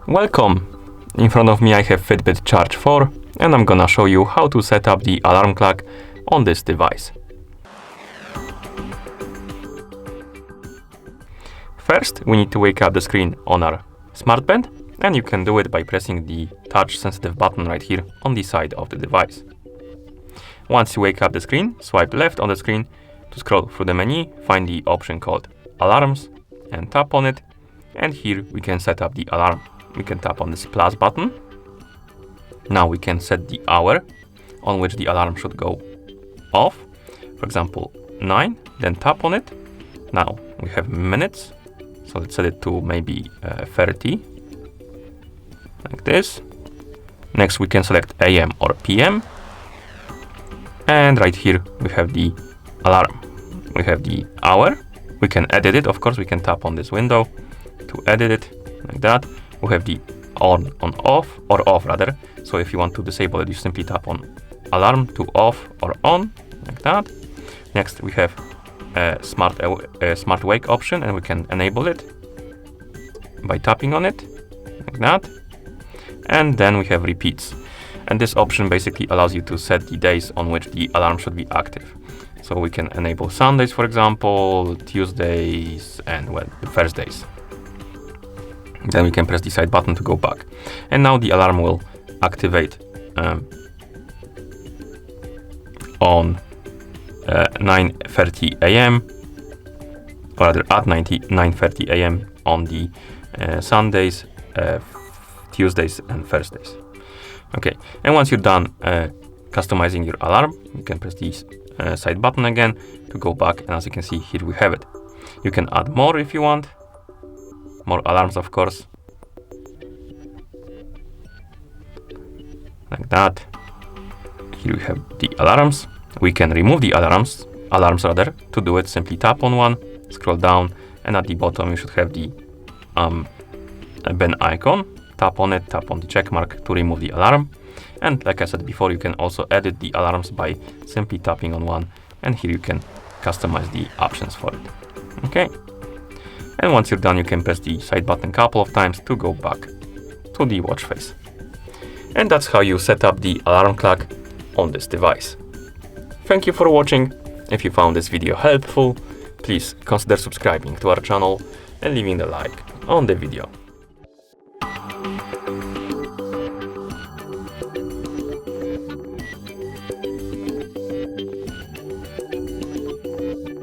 Welcome! In front of me I have FITBIT Charge 4 and I'm gonna show you how to set up the alarm clock on this device. First, we need to wake up the screen on our smartband, and you can do it by pressing the touch sensitive button right here on the side of the device. Once you wake up the screen, swipe left on the screen to scroll through the menu, find the option called Alarms and tap on it, and here we can set up the alarm. We can tap on this plus button. Now we can set the hour on which the alarm should go off. For example, 9, then tap on it. Now we have minutes, so let's set it to maybe 30, like this. Next we can select AM or PM. And right here we have the alarm. We have the hour. We can edit it, of course, we can tap on this window to edit it, like that. We have the on off, or off rather. So if you want to disable it, you simply tap on alarm to off or on, like that. Next we have a smart wake option, and we can enable it by tapping on it, like that. And then we have repeats. And this option basically allows you to set the days on which the alarm should be active. So we can enable Sundays, for example, Tuesdays, and well, the Thursdays. Then we can press the side button to go back. And now the alarm will activate on 9:30 AM, or rather at 9:30 AM on the Sundays, Tuesdays and Thursdays. Okay, and once you're done customizing your alarm, you can press the side button again to go back, and as you can see, here we have it. You can add more if you want. More alarms, of course. Like that. Here we have the alarms. We can remove the alarms rather. To do it, simply tap on one, scroll down, and at the bottom you should have the pen icon. Tap on it, tap on the check mark to remove the alarm. And like I said before, you can also edit the alarms by simply tapping on one, and here you can customize the options for it. Okay. And once you're done, you can press the side button a couple of times to go back to the watch face. And that's how you set up the alarm clock on this device. Thank you for watching. If you found this video helpful, please consider subscribing to our channel and leaving a like on the video.